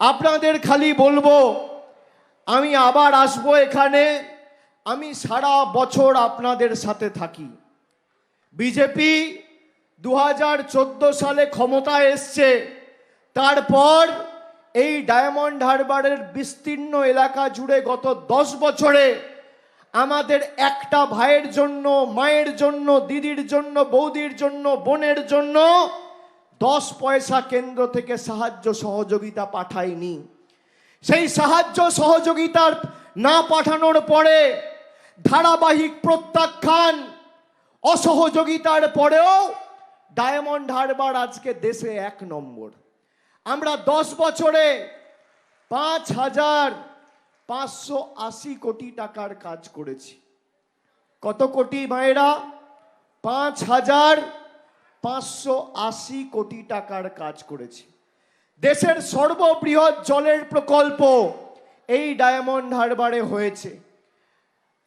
আপনাদের খালি বলবো আমি আবার আসবো এখানে। আমি সারা বছর আপনাদের সাথে থাকি। বিজেপি 2014 সালে ক্ষমতায় এসছে, তারপর এই ডায়মন্ড হারবারের বিস্তীর্ণ এলাকা জুড়ে গত 10 বছরে আমাদের একটা ভাইয়ের জন্য, মায়ের জন্য, দিদির জন্য, বৌদির জন্য, বোনের জন্য 10 পয়সা কেন্দ্র থেকে সাহায্য সহযোগিতা পাঠায়নি। সেই সাহায্য সহযোগিতার না পাঠানোর পরে ধারাবাহিক প্রত্যাখ্যান, অসহযোগিতার পরেও ডায়মন্ড হারবার আজকে দেশে 1 নম্বর। আমরা 10 বছরে 5,580 কোটি টাকার কাজ করেছি। কত কোটি মায়েরা? 5,580 কোটি টাকার কাজ করেছি। দেশের সর্ববৃহৎ জলের প্রকল্প এই ডায়মন্ড হারবারে হয়েছে।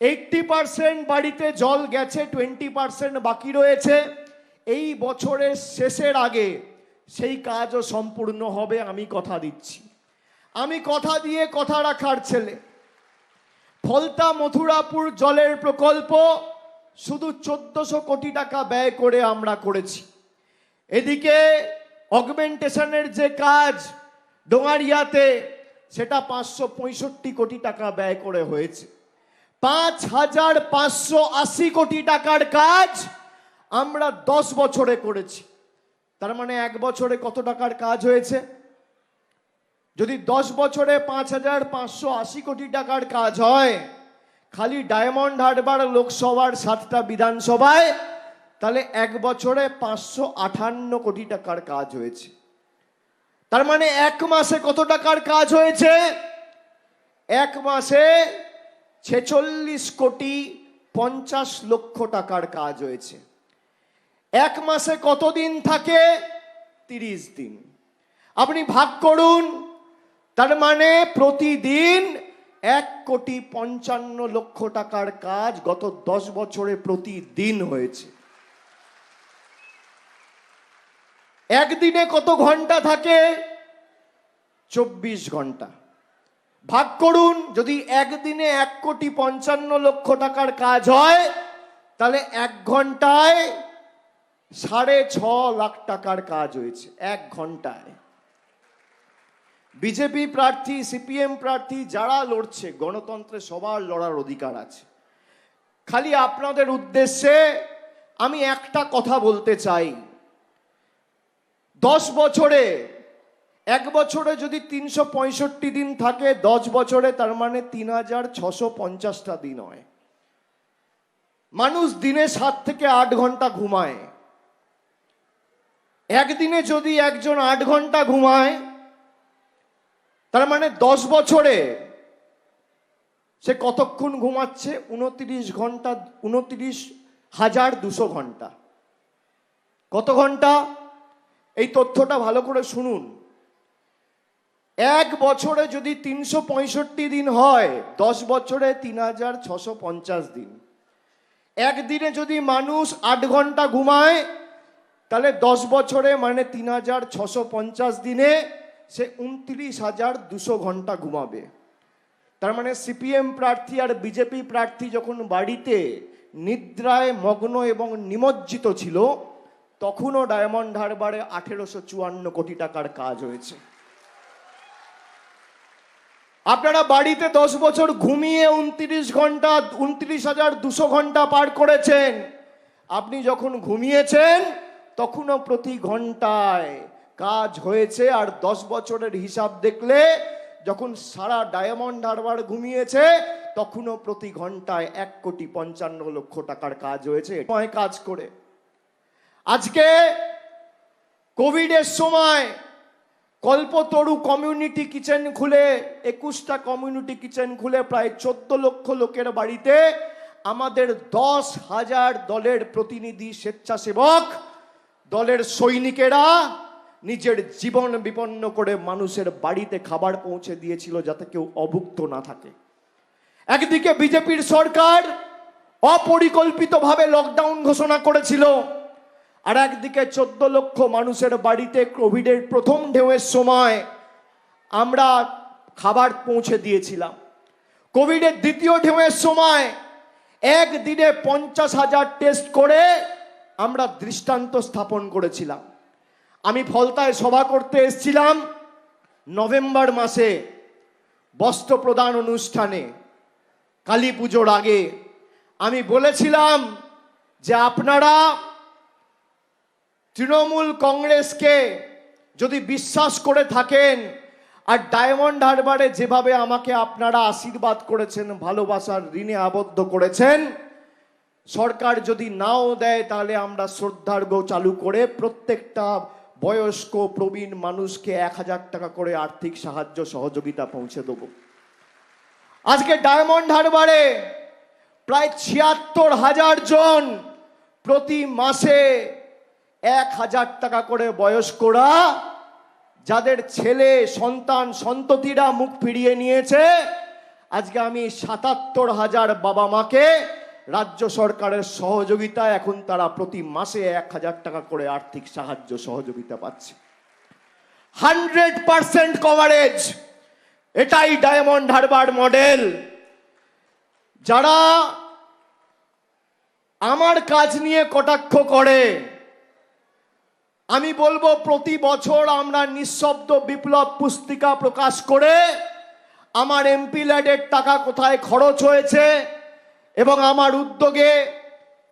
80% বাড়িতে জল গেছে, 20% বাকি রয়েছে। এই বছরের শেষের আগে সেই কাজও সম্পূর্ণ হবে, আমি কথা দিচ্ছি। আমি কথা দিয়ে কথা রাখার ছেলে। ফলতা মথুরাপুর জলের প্রকল্প শুধু 1400 কোটি টাকা ব্যয় করে আমরা করেছি। এদিকে অগমেন্টেশনের যে কাজ ডোঙারিয়াতে, সেটা 565 কোটি টাকা ব্যয় করে হয়েছে। 5,580 কোটি টাকার কাজ আমরা 10 বছরে করেছি। তার মানে 1 বছরে কত টাকার কাজ হয়েছে? যদি 10 বছরে 5,580 কোটি টাকার কাজ হয়, খালি ডায়মন্ড হারবার লোকসভার 7টা বিধানসভায়, তাহলে 1 বছরে 558 কোটি টাকার কাজ হয়েছে। তার মানে 1 মাসে কত টাকার কাজ হয়েছে? 1 মাসে 46 কোটি 50 লক্ষ টাকার কাজ হয়েছে। 1 মাসে কত দিন থাকে? 30 দিন। আপনি ভাগ করুন, তার মানে প্রতিদিন 1,55 লক্ষ টাকার কাজ গত 10 বছরে প্রতিদিন হয়েছে। একদিনে কত ঘন্টা থাকে? 24 ঘন্টা। ভাগ করুন, যদি একদিনে 1,55 লক্ষ টাকার কাজ হয়, তাহলে 1 ঘন্টায় 6.5 লাখ টাকার কাজ হয়েছে। 1 ঘন্টায়। বিজেপি প্রার্থী, সিপিএম প্রার্থী যারা লড়ছে, গণতন্ত্রে সবার লড়ার অধিকার আছে। খালি আপনাদের উদ্দেশ্যে আমি একটা কথা বলতে চাই। 10 বছরে, 1 বছরে যদি 365 দিন থাকে, 10 বছরে তার মানে 3,650টা দিন হয়। মানুষ দিনে 7 থেকে 8 ঘন্টা ঘুমায়। একদিনে যদি একজন 8 ঘন্টা ঘুমায়, তার মানে 10 বছরে সে কতক্ষণ ঘুমাচ্ছে? 29 ঘন্টা, 29,200 ঘন্টা। কত ঘন্টা? এই তথ্যটা ভালো করে শুনুন। 1 বছরে যদি 365 দিন হয়, 10 বছরে 3,650 দিন। একদিনে যদি মানুষ 8 ঘন্টা ঘুমায়, তাহলে 10 বছরে মানে 3,650 দিনে সে 29,200 ঘন্টা ঘুমাবে। তার মানে সিপিএম প্রার্থী আর বিজেপি প্রার্থী যখন বাড়িতে নিদ্রায় মগ্ন এবং নিমজ্জিত ছিল, তখনও ডায়মন্ড হারবারে 1,854 কোটি টাকার কাজ হয়েছে। আপনারা বাড়িতে 10 বছর ঘুমিয়ে 29 ঘন্টা, 29,200 ঘন্টা পার করেছেন। আপনি যখন ঘুমিয়েছেন তখনও প্রতি ঘন্টায় কাজ হয়েছে। আর 10 বছরের হিসাব দেখলে, যখন সারা ডায়মন্ড হারবার ঘুমিয়েছে, তখনও প্রতি ঘন্টায় 1,55 লক্ষ টাকার কাজ হয়েছে কাজ করে। আজকে কোভিডের সময় কল্পতরু কমিউনিটি কিচেন খুলে, 21টা কমিউনিটি কিচেন খুলে প্রায় 14 লক্ষ লোকের বাড়িতে আমাদের 10,000 দলের প্রতিনিধি, স্বেচ্ছাসেবক দলের সৈনিকেরা নিজের জীবন বিপন্ন করে মানুষের বাড়িতে খাবার পৌঁছে দিয়েছিল, যাতে কেউ অভুক্ত না থাকে। একদিকে বিজেপির সরকার অপরিকল্পিতভাবে লকডাউন ঘোষণা করেছিল, আর একদিকে 14 লক্ষ মানুষের বাড়িতে কোভিডের প্রথম ঢেউয়ের সময় আমরা খাবার পৌঁছে দিয়েছিলাম। কোভিডের দ্বিতীয় ঢেউয়ের সময় একদিনে 50,000 টেস্ট করে আমরা দৃষ্টান্ত স্থাপন করেছিলাম। আমি ফলতায় সভা করতে এসেছিলাম নভেম্বর মাসে বস্ত্র প্রদান অনুষ্ঠানে, কালী পুজোর আগে। আমি বলেছিলাম যে আপনারা তৃণমূল কংগ্রেসকে যদি বিশ্বাস করে থাকেন আর ডায়মন্ড হারবারে যেভাবে আমাকে আপনারা আশীর্বাদ করেছেন, ভালোবাসার ঋণে আবদ্ধ করেছেন, সরকার যদি নাও দেয় তাহলে আমরা শ্রদ্ধার্ঘ্য চালু করে প্রত্যেকটা বয়স্ক প্রবীণ মানুষকে 1,000 টাকা করে আর্থিক সাহায্য সহযোগিতা পৌঁছে দেব। আজকে ডায়মন্ড হারবারে প্রায় 76,000 জন প্রতি মাসে 1,000 টাকা করে বয়স্করা, যাদের ছেলে সন্তান সন্ততিরা মুখ ফিরিয়ে নিয়েছে, আজকে আমি 77,000 বাবা মাকে রাজ্য সরকারের সহযোগিতায় এখন তারা প্রতি মাসে 1,000 টাকা করে আর্থিক সাহায্য সহযোগিতা পাচ্ছে। 100% কভারেজ, এটাই ডায়মন্ড হারবার মডেল। যারা আমার কাজ নিয়ে কটাক্ষ করে, আমি বলবো প্রতি বছর আমরা নিঃশব্দ বিপ্লব পুস্তিকা প্রকাশ করে আমার এমপি ল্যাডের টাকা কোথায় খরচ হয়েছে এবং আমার উদ্যোগে,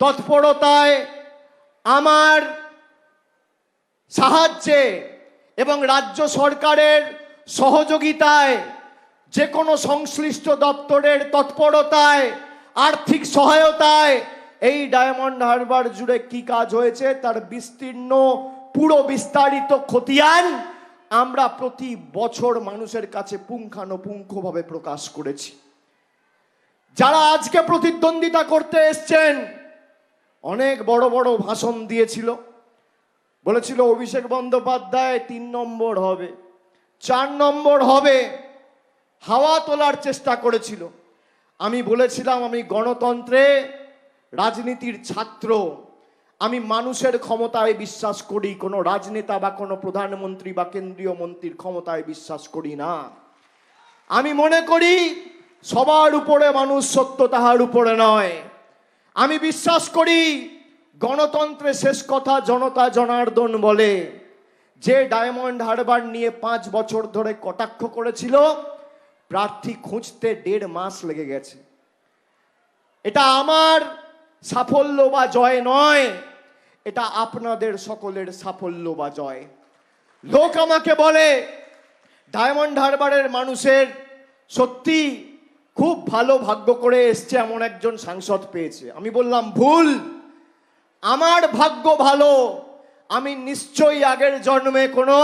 তৎপরতায়, আমার সাহায্যে এবং রাজ্য সরকারের সহযোগিতায়, যে কোনো সংশ্লিষ্ট দপ্তরের তৎপরতায়, আর্থিক সহায়তায় এই ডায়মন্ড হারবার জুড়ে কি কাজ হয়েছে তার বিস্তীর্ণ পুরো বিস্তারিত খতিয়ান আমরা প্রতি বছর মানুষের কাছে পুঙ্খানুপুঙ্খভাবে প্রকাশ করেছি। যারা আজকে প্রতিদ্বন্দ্বিতা করতে এসছেন অনেক বড় বড় ভাষণ দিয়েছিল, বলেছিল অভিষেক বন্দ্যোপাধ্যায় 3 নম্বর হবে, 4 নম্বর হবে, হাওয়া তোলার চেষ্টা করেছিল। আমি বলেছিলাম আমি গণতন্ত্রে রাজনীতির ছাত্র, আমি মানুষের ক্ষমতায় বিশ্বাস করি, কোনো রাজনেতা বা কোনো প্রধানমন্ত্রী বা কেন্দ্রীয় মন্ত্রীর ক্ষমতায় বিশ্বাস করি না। আমি মনে করি সবার উপরে মানুষ সত্য, তাহার উপরে নয়। আমি বিশ্বাস করি গণতন্ত্রে শেষ কথা জনতা জনার্দন বলে। যে ডায়মন্ড হারবার নিয়ে 5 বছর ধরে কটাক্ষ করেছিল, প্রার্থী খুঁজতে 1.5 মাস লেগে গেছে। এটা আমার সাফল্য বা জয় নয়, এটা আপনাদের সকলের সাফল্য বা জয়। লোক আমাকে বলে ডায়মন্ড হারবারের মানুষের সত্যি খুব ভালো ভাগ্য করে এসছে, এমন একজন সাংসদ পেয়েছে। আমি বললাম ভুল, আমার ভাগ্য ভালো। আমি নিশ্চয়ই আগের জন্মে কোনো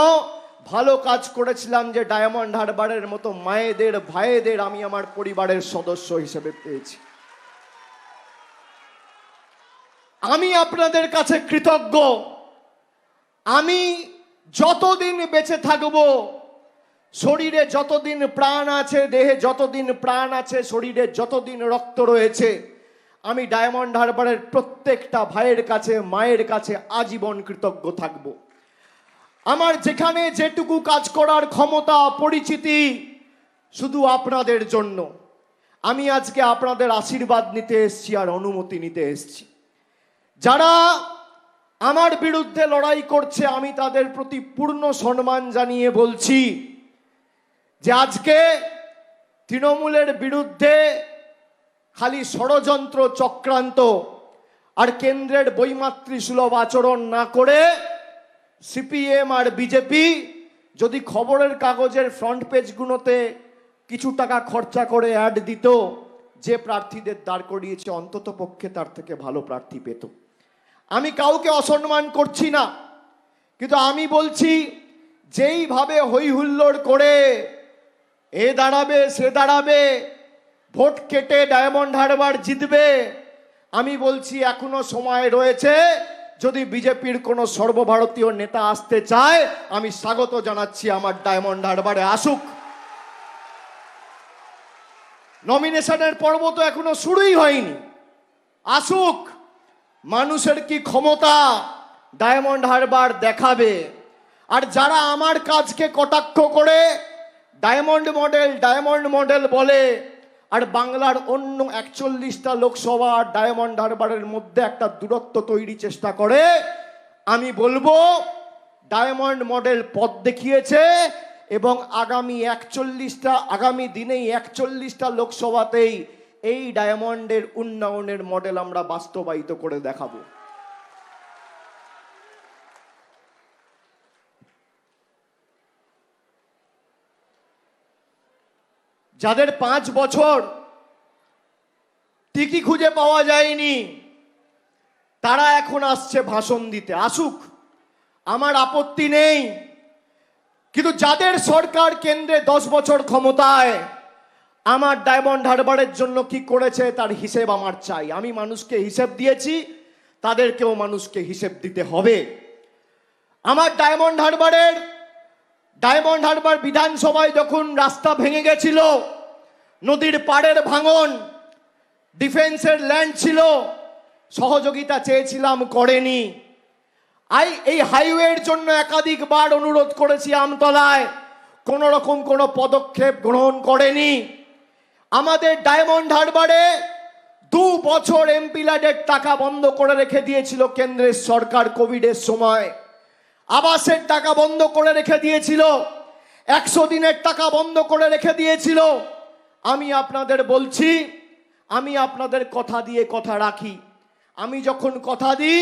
ভালো কাজ করেছিলাম যে ডায়মন্ড হারবারের মতো মায়েদের ভাইদের আমি আমার পরিবারের সদস্য হিসেবে পেয়েছি। আমি আপনাদের কাছে কৃতজ্ঞ। আমি যতদিন বেঁচে থাকব, শরীরে যতদিন প্রাণ আছে, দেহে যতদিন প্রাণ আছে, শরীরে যতদিন রক্ত রয়েছে, আমি ডায়মন্ড হারবারের প্রত্যেকটা ভাইয়ের কাছে, মায়ের কাছে আজীবন কৃতজ্ঞ থাকব। আমার যেখানে যেটুকু কাজ করার ক্ষমতা, পরিচিতি, শুধু আপনাদের জন্য। আমি আজকে আপনাদের আশীর্বাদ নিতে এসেছি আর অনুমতি নিতে এসেছি। যারা আমার বিরুদ্ধে লড়াই করছে আমি তাদের প্রতি পূর্ণ সম্মান জানিয়ে বলছি যে আজকে তৃণমূলের বিরুদ্ধে খালি ষড়যন্ত্র, চক্রান্ত আর কেন্দ্রের বৈমাতৃ সুলভ আচরণ না করে সিপিএম আর বিজেপি যদি খবরের কাগজের ফ্রন্ট পেজগুলোতে কিছু টাকা খরচা করে অ্যাড দিত, যে প্রার্থীদের দাঁড় করিয়েছে অন্তত পক্ষে তার থেকে ভালো প্রার্থী পেত। আমি কাউকে অসম্মান করছি না, কিন্তু আমি বলছি যেইভাবে হই হুল্লোড় করে এ দাঁড়াবে সে দাঁড়াবে, ভোট কেটে ডায়মন্ড হারবার জিতবে, আমি বলছি এখনো সময় রয়েছে। যদি বিজেপির কোনো সর্বভারতীয় নেতা আসতে চায় আমি স্বাগত জানাচ্ছি, আমার ডায়মন্ড হারবারে আসুক। নমিনেশনের পর্ব তো এখনো শুরুই হয়নি, আসুক। মানুষের কি ক্ষমতা ডায়মন্ড হারবার দেখাবে। আর যারা আমার কাজকে কটাক্ষ করে ডায়মন্ড মডেল বলে, আর বাংলার অন্য 41টা লোকসভা আর ডায়মন্ড হারবারের মধ্যে একটা দূরত্ব তৈরি চেষ্টা করে। আমি বলবো ডায়মন্ড মডেল পথ দেখিয়েছে এবং আগামী দিনেই 41টা লোকসভাতেই এই ডায়মন্ডের উন্নয়নের মডেল আমরা বাস্তবায়িত করে দেখাবো। যাদের 5 বছর টিকি খুঁজে পাওয়া যায়নি তারা এখন আসছে ভাষণ দিতে, আসুক, আমার আপত্তি নেই। কিন্তু যাদের সরকার কেন্দ্রে 10 বছর ক্ষমতায়, আমার ডায়মন্ড হারবারের জন্য কি করেছে তার হিসেব আমার চাই। আমি মানুষকে হিসেব দিয়েছি, তাদেরকেও মানুষকে হিসেব দিতে হবে। আমার ডায়মন্ড হারবার বিধানসভায় যখন রাস্তা ভেঙে গেছিল, নদীর পাড়ের ভাঙন, ডিফেন্সের ল্যান্ড ছিল, সহযোগিতা চেয়েছিলাম, করেনি। এই হাইওয়ের জন্য একাধিকবার অনুরোধ করেছি আমতলায়, কোন রকম কোনো পদক্ষেপ গ্রহণ করেনি। আমাদের ডায়মন্ড হারবারে 2 বছর এমপি ল্যাডের টাকা বন্ধ করে রেখে দিয়েছিল কেন্দ্রের সরকার কোভিডের সময়। আবাসের টাকা বন্ধ করে রেখে দিয়েছিল, 100 দিনের টাকা বন্ধ করে রেখে দিয়েছিল। আমি আপনাদের বলছি, আমি আপনাদের কথা দিয়ে কথা রাখি। আমি যখন কথা দিই,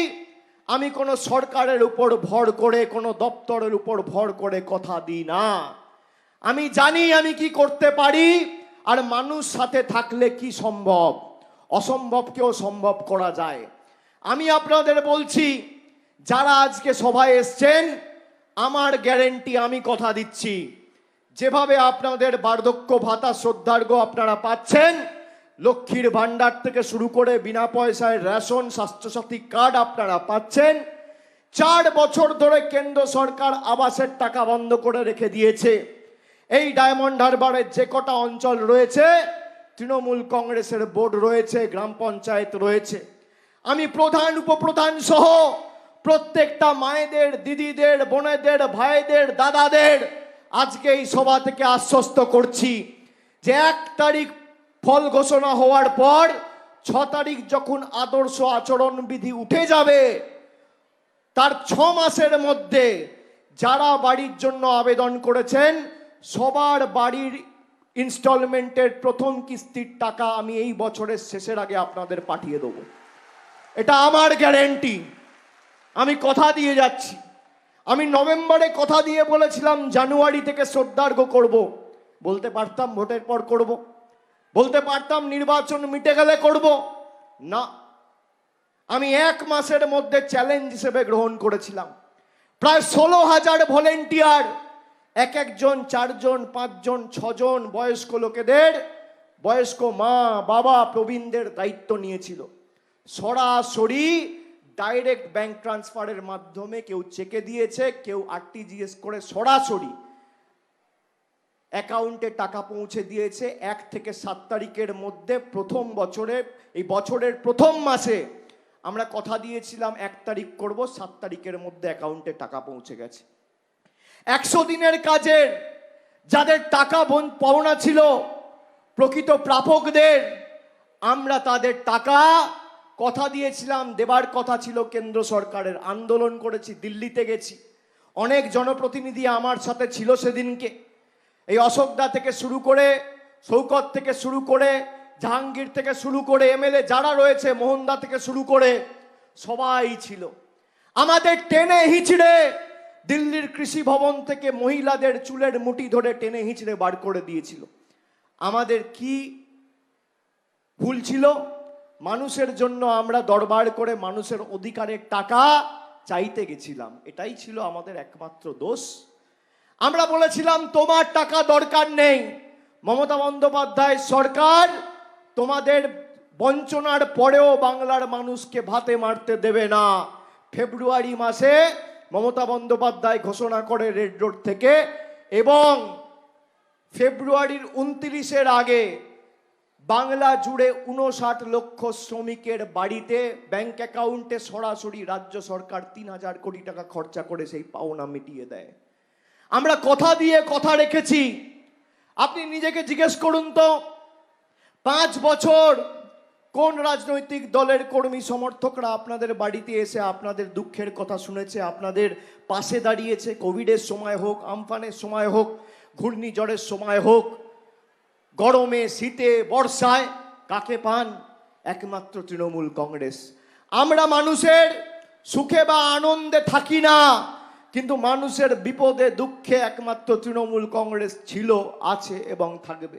আমি কোনো সরকারের উপর ভর করে, কোনো দপ্তরের উপর ভর করে কথা দিই না। আমি জানি আমি কি করতে পারি, আর মানুষ সাথে থাকলে কি সম্ভব, অসম্ভবকেও সম্ভব করা যায়। আমি আপনাদের বলছি, যারা আজকে সভায় এসছেন, আমার গ্যারেন্টি, আমি কথা দিচ্ছি, যেভাবে আপনাদের বার্ধক্য ভাতা শ্রদ্ধার্ঘ আপনারা পাচ্ছেন, লক্ষ্মীর ভান্ডার থেকে শুরু করে বিনা পয়সায় রেশন, স্বাস্থ্যসাথী কার্ড আপনারা পাচ্ছেন। 4 বছর ধরে কেন্দ্র সরকার আবাসের টাকা বন্ধ করে রেখে দিয়েছে। এই ডায়মন্ড হারবারের যে কটা অঞ্চল রয়েছে, তৃণমূল কংগ্রেসের বোর্ড রয়েছে, গ্রাম পঞ্চায়েত রয়েছে। আমি প্রধান, উপপ্রধান সহ প্রত্যেকটা মায়েদের, দিদিদের, বোনেদের, ভাইদের, দাদাদের আজকে এই সভা থেকে আশ্বস্ত করছি যে 1 তারিখ ফল ঘোষণা হওয়ার পর 6 তারিখ যখন আদর্শ আচরণ বিধি উঠে যাবে, তার 6 মাসের মধ্যে যারা বাড়ির জন্য আবেদন করেছেন, সবার বাড়ির ইনস্টলমেন্টের প্রথম কিস্তির টাকা আমি এই বছরের শেষের আগে আপনাদের পাঠিয়ে দেব। এটা আমার গ্যারেন্টি, আমি কথা দিয়ে যাচ্ছি। আমি নভেম্বরে কথা দিয়ে বলেছিলাম জানুয়ারি থেকে শ্রদ্ধার্ঘ করব, বলতে পারতাম ভোটের পর করব, বলতে পারতাম নির্বাচন মিটে গেলে করব না। আমি 1 মাসের মধ্যে চ্যালেঞ্জ হিসেবে গ্রহণ করেছিলাম। প্রায় 16,000 ভলেন্টিয়ার, একজন 4 জন, 5 জন, 6 জন বয়স্ক লোকেদের, বয়স্ক মা, বাবা, প্রবীণদের দায়িত্ব নিয়েছিল। সরাসরি ডাইরেক্ট ব্যাংক ট্রান্সফারের মাধ্যমে, কেউ চেকে দিয়েছে, কেউ আরটিজিএস করে সরাসরি অ্যাকাউন্টে টাকা পৌঁছে দিয়েছে। 1 থেকে 7 তারিখের মধ্যে প্রথম বছরে, এই বছরের প্রথম মাসে আমরা কথা দিয়েছিলাম 1 তারিখ করব, 7 তারিখের মধ্যে অ্যাকাউন্টে টাকা পৌঁছে গেছে। 100 দিনের কাজের যাদের টাকা পাওনা ছিল, প্রকৃত প্রাপকদের, আমরা তাদের টাকা কথা দিয়েছিলাম, দেবার কথা ছিল কেন্দ্র সরকারের। আন্দোলন করেছি, দিল্লিতে গেছি, অনেক জনপ্রতিনিধি আমার সাথে ছিল সেদিনকে। এই অশোকদা থেকে শুরু করে, শৌকত থেকে শুরু করে, জাহাঙ্গীর থেকে শুরু করে, এমএলএ যারা রয়েছে, মোহনদা থেকে শুরু করে সবাই ছিল। আমাদের টেনে হিচড়ে দিল্লির কৃষি ভবন থেকে মহিলাদের চুলের মুঠি ধরে টেনে হিচড়ে বার করে দিয়েছিল। আমাদের কি ভুল ছিল? মানুষের জন্য আমরা দরবার করে মানুষের অধিকারের টাকা চাইতে গেছিলাম, এটাই ছিল আমাদের একমাত্র দোষ। আমরা বলেছিলাম তোমার টাকা দরকার নেই, মমতা বন্দ্যোপাধ্যায় সরকার তোমাদের বঞ্চনার পরেও বাংলার মানুষকে ভাতে মারতে দেবে না। ফেব্রুয়ারি মাসে মমতা বন্দ্যোপাধ্যায় ঘোষণা করে রেড রোড থেকে, এবং ফেব্রুয়ারির 29-এর আগে বাংলা জুড়ে 59 লক্ষ শ্রমিকের বাড়িতে ব্যাংক অ্যাকাউন্টে সরাসরি রাজ্য সরকার 3,000 কোটি টাকা খরচা করে সেই পাওনা মিটিয়ে দেয়। আমরা কথা দিয়ে কথা রেখেছি। আপনি নিজেকে জিজ্ঞেস করুন তো, 5 বছর কোন রাজনৈতিক দলের কর্মী সমর্থকরা আপনাদের বাড়িতে এসে আপনাদের দুঃখের কথা শুনেছে, আপনাদের পাশে দাঁড়িয়েছে? কোভিডের সময় হোক, আমফানের সময় হোক, ঘূর্ণিঝড়ের সময় হোক, গরমে শীতে বর্ষায়, কাকে পান? একমাত্র তৃণমূল কংগ্রেস। আমরা মানুষের সুখে বা আনন্দে থাকি না, কিন্তু মানুষের বিপদে দুঃখে একমাত্র তৃণমূল কংগ্রেস ছিল, আছে এবং থাকবে।